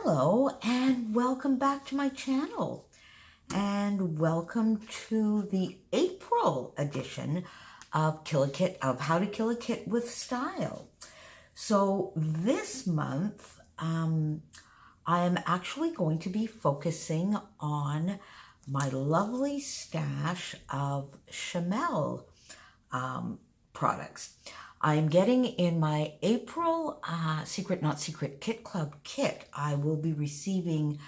Hello and welcome back to my channel, and welcome to the April edition of How to Kill a Kit with Style. So this month I am actually going to be focusing on my lovely stash of Shimelle products. I'm getting in my April Secret Not Secret Kit Club kit. I will be receiving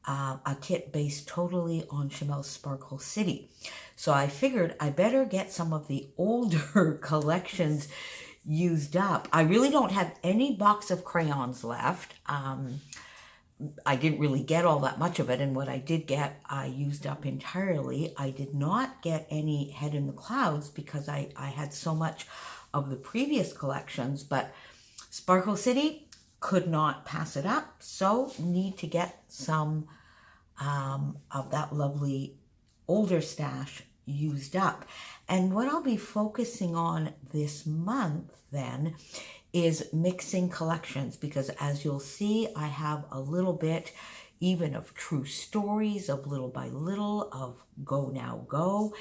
a kit based totally on Shimelle's Sparkle City. So I figured I better get some of the older collections used up. I really don't have any box of crayons left. I didn't really get all that much of it, and what I did get, I used up entirely. I did not get any Head in the Clouds because I had so much of the previous collections, but Sparkle City could not pass it up, so need to get some of that lovely older stash used up. And what I'll be focusing on this month then is mixing collections, because as you'll see, I have a little bit even of True Stories, of Little by Little, of Go Now Go,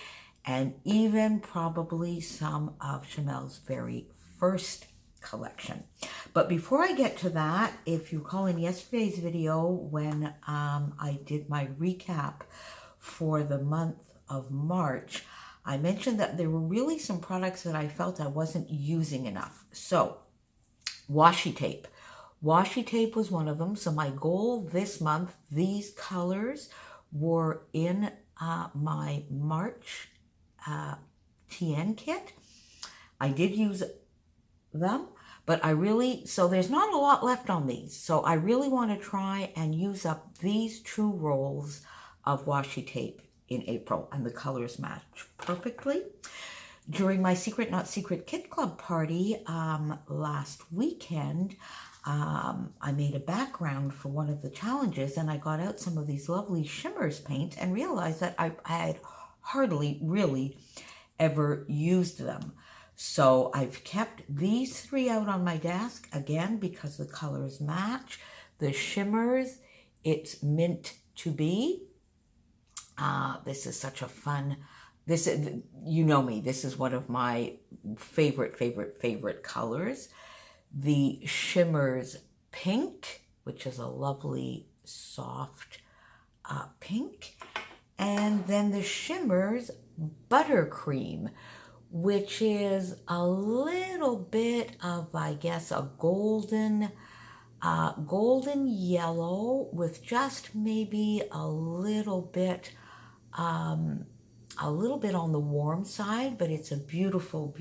and even probably some of Shimelle's very first collection. But before I get to that, if you recall in yesterday's video when I did my recap for the month of March, I mentioned that there were really some products that I felt I wasn't using enough. So washi tape. Washi tape was one of them. So my goal this month, these colors were in my March TN kit. I did use them, but so there's not a lot left on these. So I really want to try and use up these 2 rolls of washi tape in April, and the colors match perfectly. During my Secret Not Secret Kit Club party last weekend, I made a background for one of the challenges, and I got out some of these lovely shimmers paints and realized that I had hardly really ever used them. So I've kept these 3 out on my desk, again, because the colors match. The shimmers, it's meant to be. This is such a fun, you know me, this is one of my favorite colors. The shimmers pink, which is a lovely soft pink. And then the shimmers buttercream, which is a little bit of, I guess, a golden yellow with just maybe a little bit on the warm side, but it's a beautiful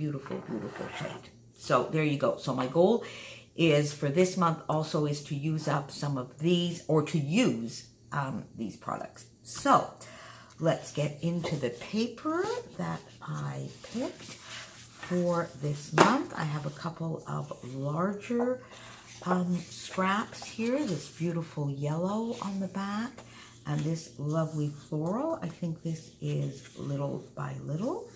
shade. So there you go. So my goal is for this month also is to use up some of these, or to use these products. So let's get into the paper that I picked for this month. I have a couple of larger scraps here. This beautiful yellow on the back, and this lovely floral. I think this is Little by Little.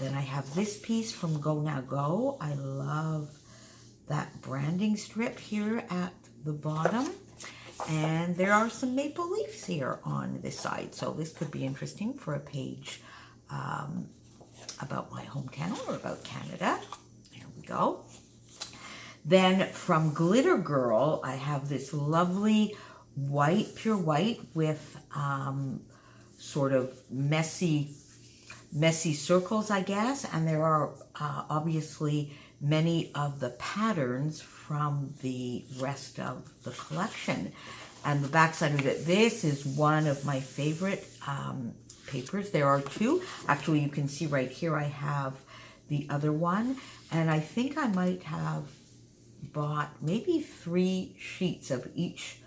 Then I have this piece from Go Now Go. I love that branding strip here at the bottom. And there are some maple leaves here on this side. So this could be interesting for a page about my hometown or about Canada. There we go. Then from Glitter Girl, I have this lovely white, pure white with sort of messy circles, I guess. And there are obviously many of the patterns from the rest of the collection. And the backside of it, this is one of my favorite papers. There are 2. Actually, you can see right here I have the other one. And I think I might have bought maybe 3 sheets of each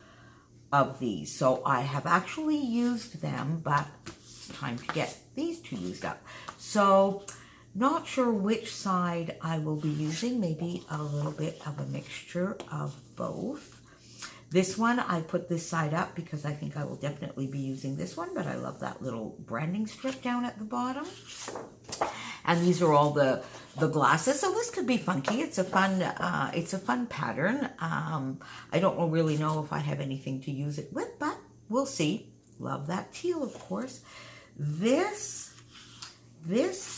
of these. So I have actually used them, but it's time to get these 2 used up. So not sure which side I will be using, maybe a little bit of a mixture of both. This one, I put this side up because I think I will definitely be using this one, but I love that little branding strip down at the bottom. And these are all the glasses, so this could be funky. It's a fun pattern. I don't really know if I have anything to use it with, but we'll see. Love that teal, of course. This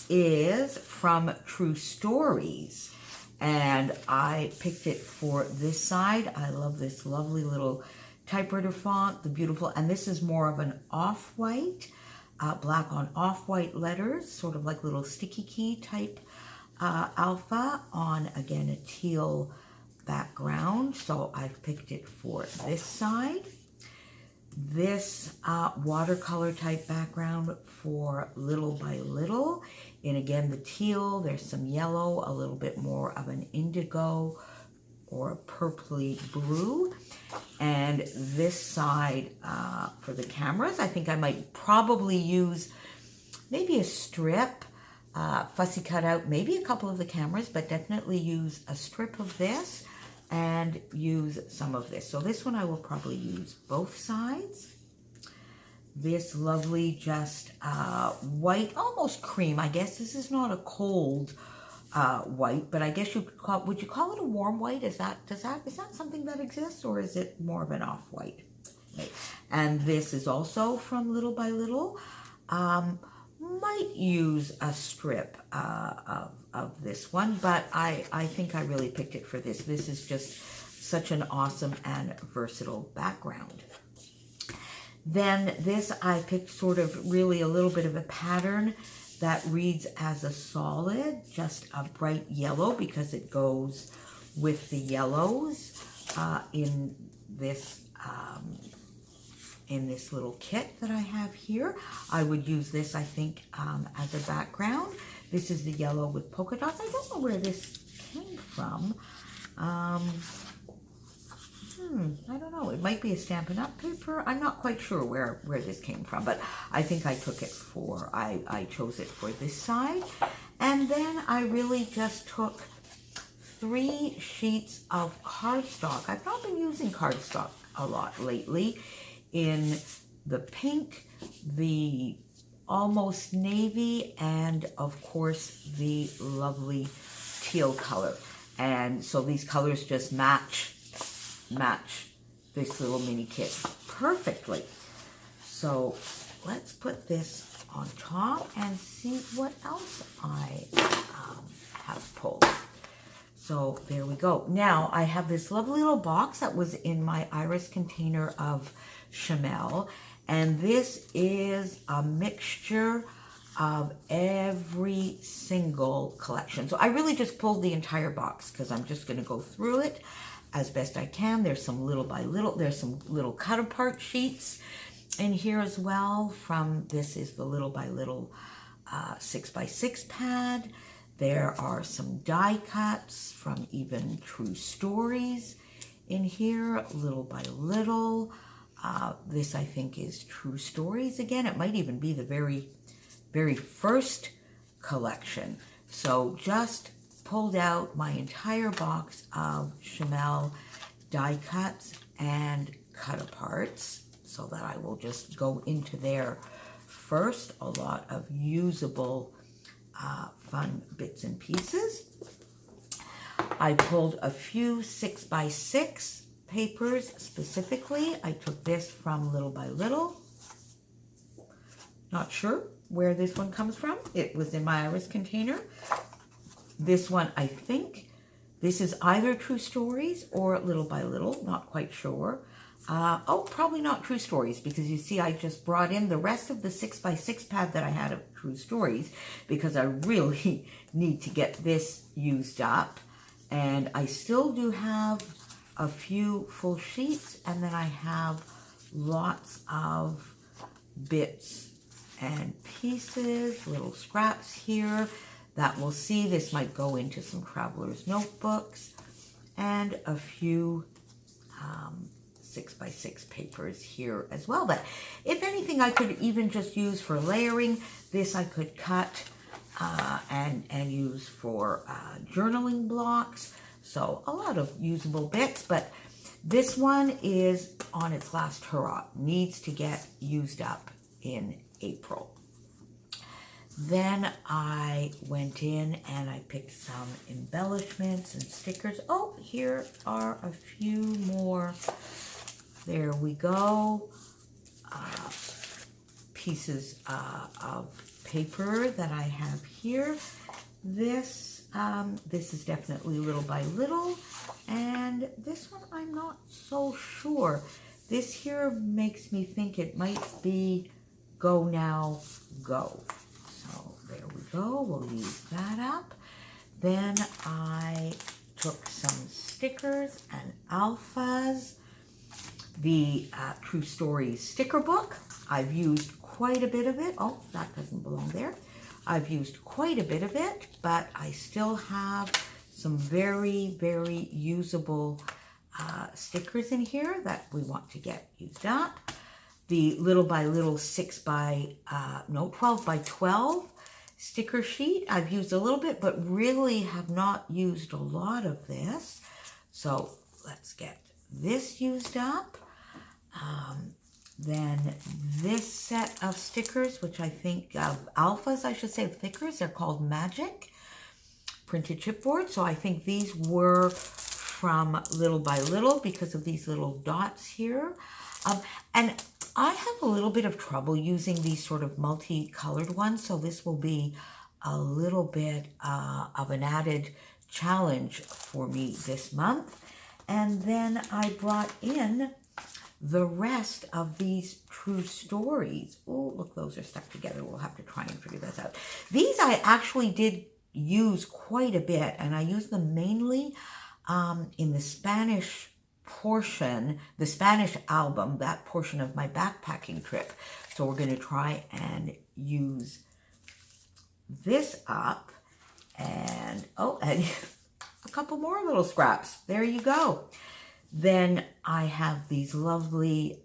is from True Stories, and I picked it for this side. I love this lovely little typewriter font, the beautiful, and this is more of an off-white, black on off-white letters, sort of like little sticky key type alpha on, again, a teal background. So I've picked it for this side. This watercolor type background for Little by Little. And again, the teal, there's some yellow, a little bit more of an indigo or a purpley blue. And this side for the cameras, I think I might probably use maybe a strip, fussy cut out, maybe a couple of the cameras, but definitely use a strip of this and use some of this. So this one I will probably use both sides. This lovely just white, almost cream, I guess. This is not a cold white, but I guess would you call it a warm white? Is that something that exists, or is it more of an off-white? Okay. And this is also from Little by Little. Might use a strip of this one, but I think I really picked it for this. This is just such an awesome and versatile background. Then this I picked sort of really a little bit of a pattern that reads as a solid, just a bright yellow, because it goes with the yellows in this little kit that I have here. I would use this, I think, as a background. This is the yellow with polka dots. I don't know where this came from. I don't know. It might be a Stampin' Up! Paper. I'm not quite sure where this came from, but I think I took it for, I chose it for this side. And then I really just took 3 sheets of cardstock. I've not been using cardstock a lot lately, in the pink, the almost navy, and of course the lovely teal color. And so these colors just match this little mini kit perfectly. So let's put this on top and see what else I have pulled. So there we go. Now I have this lovely little box that was in my iris container of Shimelle, and this is a mixture of every single collection. So I really just pulled the entire box because I'm just going to go through it as best I can. There's some Little by Little, there's some little cut apart sheets in here as well from, this is the Little by Little 6x6 pad. There are some die cuts from even True Stories in here, Little by Little. This I think is True Stories again. It might even be the very first collection. So just pulled out my entire box of Shimelle die cuts and cut aparts, so that I will just go into there first. A lot of usable fun bits and pieces. I pulled a few 6x6 papers specifically. I took this from Little by Little. Not sure where this one comes from. It was in my iris container. This one, I think, this is either True Stories or Little by Little, not quite sure. Oh, probably not True Stories, because you see I just brought in the rest of the 6x6 pad that I had of True Stories, because I really need to get this used up. And I still do have a few full sheets, and then I have lots of bits and pieces, little scraps here that we'll see. This might go into some traveler's notebooks, and a few 6x6 papers here as well. But if anything, I could even just use for layering. This I could cut and use for journaling blocks. So a lot of usable bits, but this one is on its last hurrah. Needs to get used up in April. Then I went in and I picked some embellishments and stickers. Oh, here are a few more. There we go. Pieces of paper that I have here. This is definitely Little by Little, and this one I'm not so sure. This here makes me think it might be Go Now Go. So there we go, we'll use that up. Then I took some stickers and alphas. The True Stories sticker book. I've used quite a bit of it. Oh, that doesn't belong there. I've used quite a bit of it, but I still have some very, very usable stickers in here that we want to get used up. The Little by Little 12 by 12 sticker sheet. I've used a little bit, but really have not used a lot of this. So let's get this used up. Then this set of stickers, which I think alphas, I should say, thickers, they're called Magic printed chipboard. So I think these were from Little by Little because of these little dots here. And I have a little bit of trouble using these sort of multicolored ones, so this will be a little bit of an added challenge for me this month. And then I brought in the rest of these True Stories. Oh, look, those are stuck together. We'll have to try and figure this out. These I actually did use quite a bit, and I used them mainly in the Spanish portion, the Spanish album, that portion of my backpacking trip. So we're going to try and use this up, and and a couple more little scraps. There you go. Then I have these lovely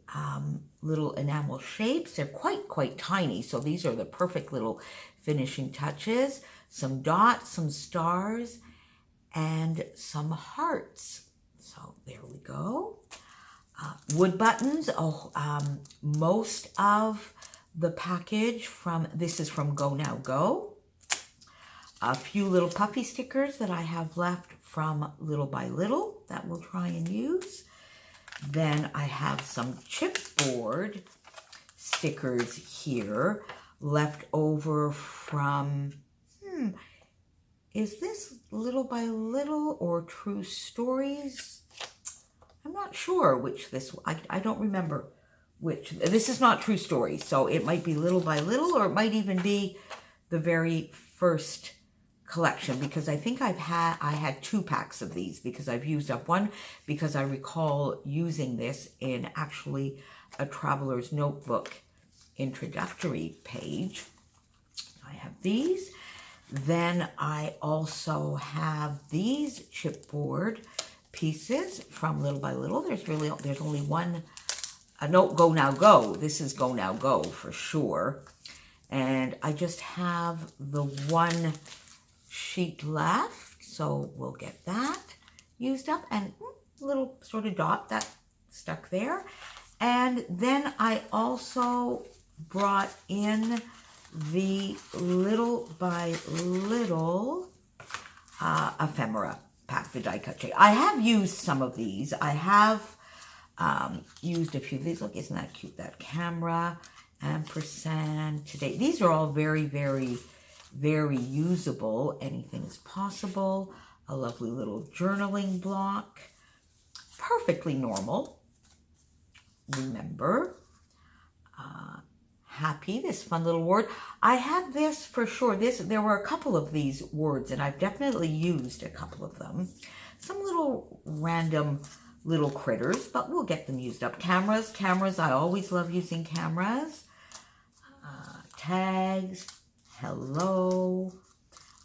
little enamel shapes. They're quite tiny, so these are the perfect little finishing touches. Some dots, some stars, and some hearts. So there we go. Wood buttons. Most of the package this is from Go Now Go. A few little puffy stickers that I have left from Little by Little that we'll try and use. Then I have some chipboard stickers here left over from, is this Little by Little or True Stories? I'm not sure which I don't remember which. This is not True Stories, so it might be Little by Little, or it might even be the very first collection, because I think I had 2 packs of these, because I've used up one, because I recall using this in actually a Traveler's Notebook introductory page. I have these. Then I also have these chipboard pieces from Little by Little. There's only one. No, Go Now Go. This is Go Now Go for sure. And I just have the one sheet left, so we'll get that used up, and a little sort of dot that stuck there. And then I also brought in the Little by Little ephemera pack, the die cut shape. I have used some of these. I have used a few of these. Look, isn't that cute? That camera, ampersand, today. These are all very, very, very usable. Anything is possible. A lovely little journaling block. Perfectly normal. Remember. Happy, this fun little word. I had this for sure. There were a couple of these words, and I've definitely used a couple of them. Some little random little critters, but we'll get them used up. Cameras, I always love using cameras. Tags, hello,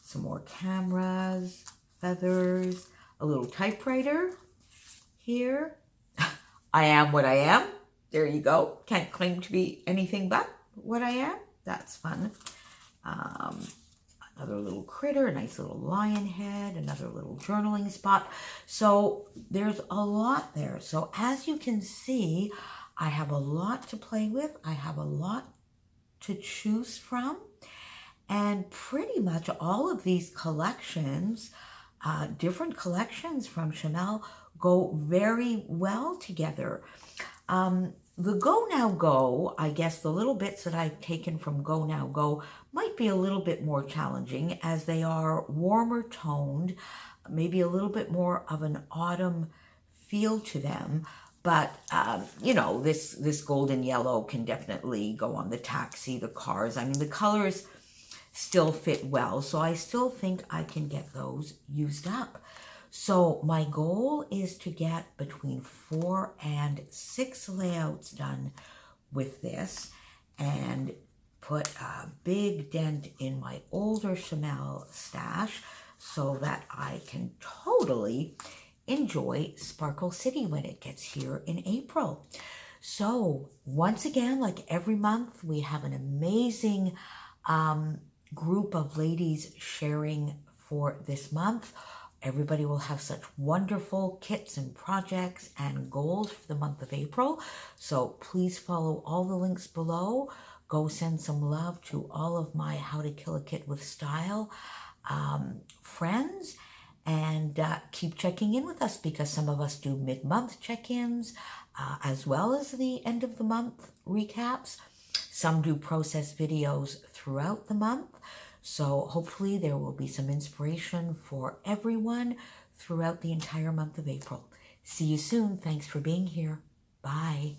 some more cameras, feathers, a little typewriter here. I am what I am. There you go. Can't claim to be anything but what I am. That's fun. Another little critter, a nice little lion head, another little journaling spot. So there's a lot there. So as you can see, I have a lot to play with. I have a lot to choose from. And pretty much all of these collections, different collections from Shimelle, go very well together. The Go Now Go, I guess the little bits that I've taken from Go Now Go might be a little bit more challenging as they are warmer toned, maybe a little bit more of an autumn feel to them. But, you know, this golden yellow can definitely go on the taxi, the cars. I mean, the colors still fit well, so I still think I can get those used up. So my goal is to get between 4 and 6 layouts done with this and put a big dent in my older Shimelle stash so that I can totally enjoy Sparkle City when it gets here in April. So once again, like every month, we have an amazing group of ladies sharing for this month. Everybody will have such wonderful kits and projects and goals for the month of April. So please follow all the links below. Go send some love to all of my How to Kill a Kit with Style friends. And keep checking in with us because some of us do mid-month check-ins as well as the end of the month recaps. Some do process videos throughout the month. So hopefully there will be some inspiration for everyone throughout the entire month of April. See you soon. Thanks for being here. Bye.